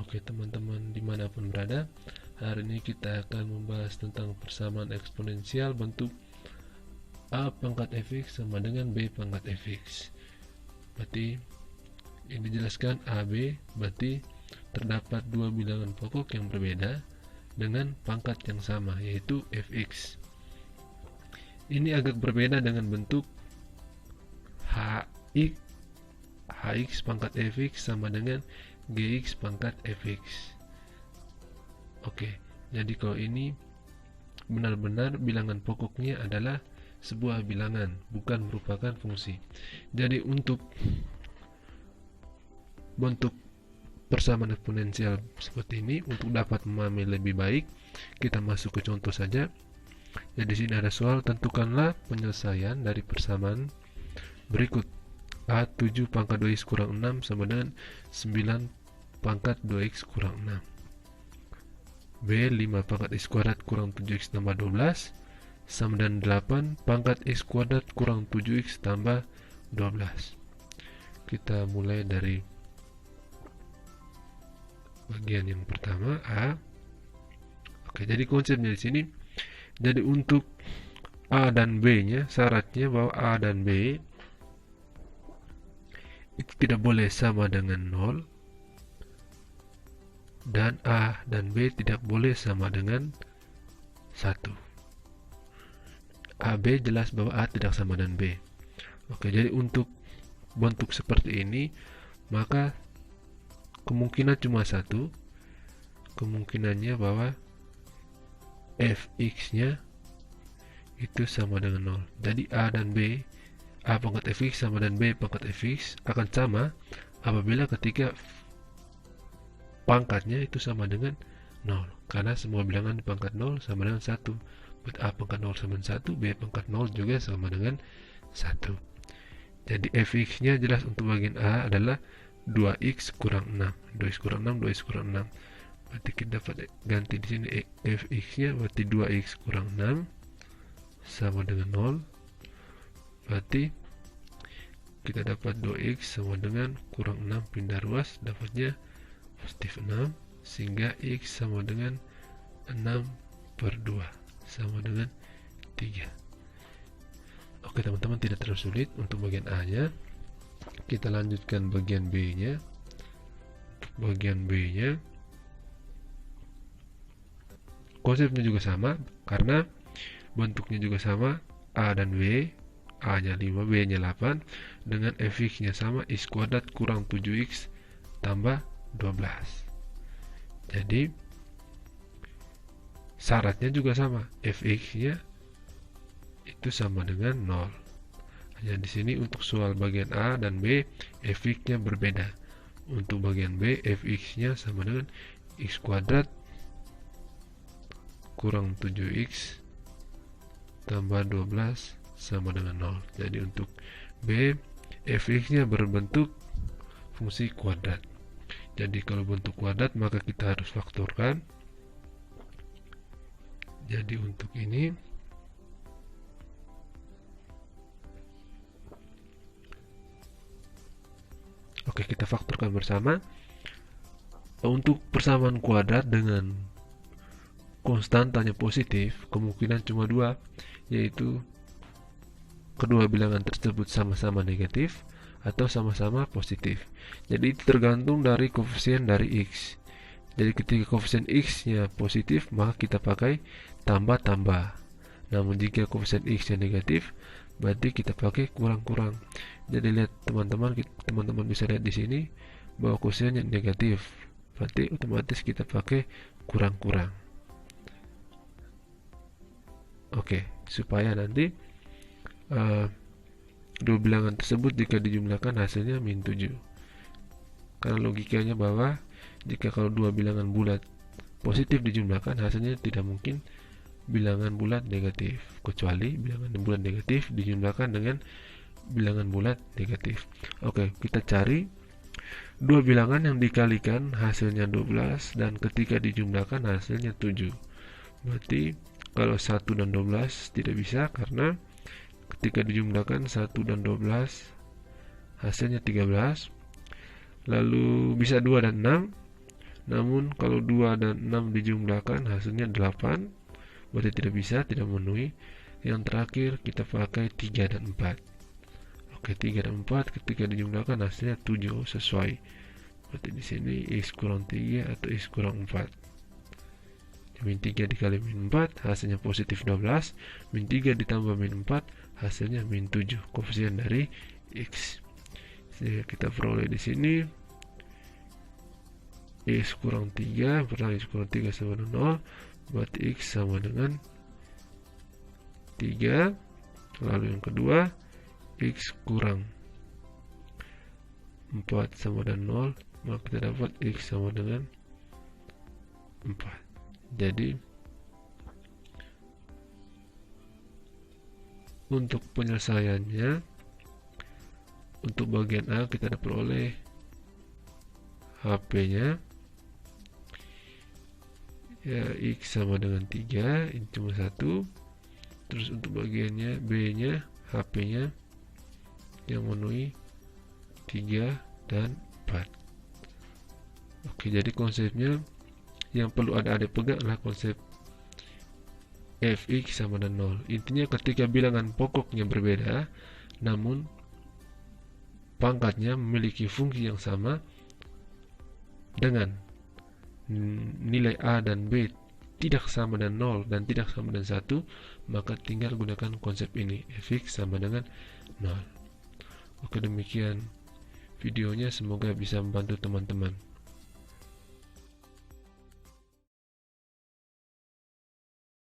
Oke teman-teman dimanapun berada, hari ini kita akan membahas tentang persamaan eksponensial bentuk A pangkat fx sama dengan B pangkat fx. Berarti yang dijelaskan AB berarti terdapat dua bilangan pokok yang berbeda dengan pangkat yang sama, yaitu fx. Ini agak berbeda dengan bentuk hx pangkat fx sama dengan gx pangkat fx. Oke, jadi kalau ini benar-benar bilangan pokoknya adalah sebuah bilangan, bukan merupakan fungsi. Jadi untuk bentuk persamaan eksponensial seperti ini, untuk dapat memahami lebih baik, kita masuk ke contoh saja. Jadi di sini ada soal, tentukanlah penyelesaian dari persamaan berikut. A 7 pangkat 2x kurang 6 sama dengan 9 pangkat 2x kurang 6. B 5 pangkat x kuadrat kurang 7x tambah 12 sama dengan 8 pangkat x kuadrat kurang 7x tambah 12. Kita mulai dari bagian yang pertama, A. Oke, jadi konsepnya di sini, jadi untuk A dan B nya, syaratnya bahwa A dan B itu tidak boleh sama dengan 0, dan A dan B tidak boleh sama dengan 1. AB jelas bahwa A tidak sama dengan B. Oke, jadi untuk bentuk seperti ini, maka kemungkinan cuma satu, kemungkinannya bahwa fx nya itu sama dengan 0. Jadi A dan B, A pangkat fx sama dan B pangkat fx akan sama apabila ketika pangkatnya itu sama dengan 0, karena semua bilangan di pangkat 0 sama dengan 1. A pangkat 0 sama dengan 1, B pangkat 0 juga sama dengan 1. Jadi fx nya jelas untuk bagian A adalah 2x kurang 6. 2x kurang 6, 2x kurang 6. Berarti kita dapat ganti di sini fx nya berarti 2x kurang 6 sama dengan 0. Berarti kita dapat 2x sama dengan kurang 6 pindah ruas, dapatnya positif 6, sehingga x sama dengan 6/2 sama dengan 3. Oke teman-teman, tidak terlalu sulit untuk bagian A nya. Kita lanjutkan bagian B nya. Bagian B nya konsepnya juga sama, karena bentuknya juga sama, A dan B, A nya 5, B nya 8, dengan fx nya sama, x kuadrat kurang 7x tambah 12. Jadi syaratnya juga sama, fx nya itu sama dengan 0. Hanya di sini untuk soal bagian A dan B, fx nya berbeda. Untuk bagian B, fx nya sama dengan x kuadrat kurang 7x tambah 12 sama dengan 0. Jadi untuk B, fx nya berbentuk fungsi kuadrat. Jadi kalau bentuk kuadrat maka kita harus faktorkan. Jadi untuk ini oke, kita faktorkan bersama. Untuk persamaan kuadrat dengan konstantanya positif, kemungkinan cuma dua, yaitu kedua bilangan tersebut sama-sama negatif atau sama-sama positif. Jadi itu tergantung dari koefisien dari x. Jadi ketika koefisien x nya positif, maka kita pakai tambah-tambah. Namun jika koefisien x nya negatif, berarti kita pakai kurang-kurang. Jadi lihat teman-teman bisa lihat di sini bahwa koefisiennya negatif, berarti otomatis kita pakai kurang-kurang. Oke, supaya nanti dua bilangan tersebut jika dijumlahkan hasilnya min 7. Karena logikanya bahwa jika kalau dua bilangan bulat positif dijumlahkan, hasilnya tidak mungkin bilangan bulat negatif, kecuali bilangan bulat negatif dijumlahkan dengan bilangan bulat negatif. Oke, kita cari dua bilangan yang dikalikan hasilnya 12 dan ketika dijumlahkan hasilnya 7. Berarti kalau 1 dan 12 tidak bisa, karena ketika dijumlahkan 1 dan 12 hasilnya 13. Lalu bisa 2 dan 6. Namun kalau 2 dan 6 dijumlahkan hasilnya 8, berarti tidak bisa, tidak memenuhi. Yang terakhir kita pakai 3 dan 4. Oke, 3 dan 4 ketika dijumlahkan hasilnya 7, sesuai. Berarti di sini X kurang 3 atau X kurang 4. Min 3 dikali min 4 hasilnya positif 12. Min 3 ditambah min 4 hasilnya min 7, koefisien dari X. Jadi kita peroleh di sini X kurang 3, pertama X kurang 3 sama dengan 0, berarti X sama dengan 3. Lalu yang kedua X kurang 4 sama dengan 0, maka kita dapat X sama dengan 4. Jadi untuk penyelesaiannya, untuk bagian A kita dapat peroleh HP-nya ya X sama dengan 3, ini cuma 1. Terus untuk bagiannya B-nya, HP-nya yang memenuhi 3 dan 4. Oke, jadi konsepnya yang perlu adik-adik pegang adalah konsep fx sama dengan 0. Intinya ketika bilangan pokoknya berbeda, namun pangkatnya memiliki fungsi yang sama dengan nilai A dan B tidak sama dengan 0 dan tidak sama dengan 1, maka tinggal gunakan konsep ini, fx sama dengan 0. Oke, demikian videonya, semoga bisa membantu teman-teman.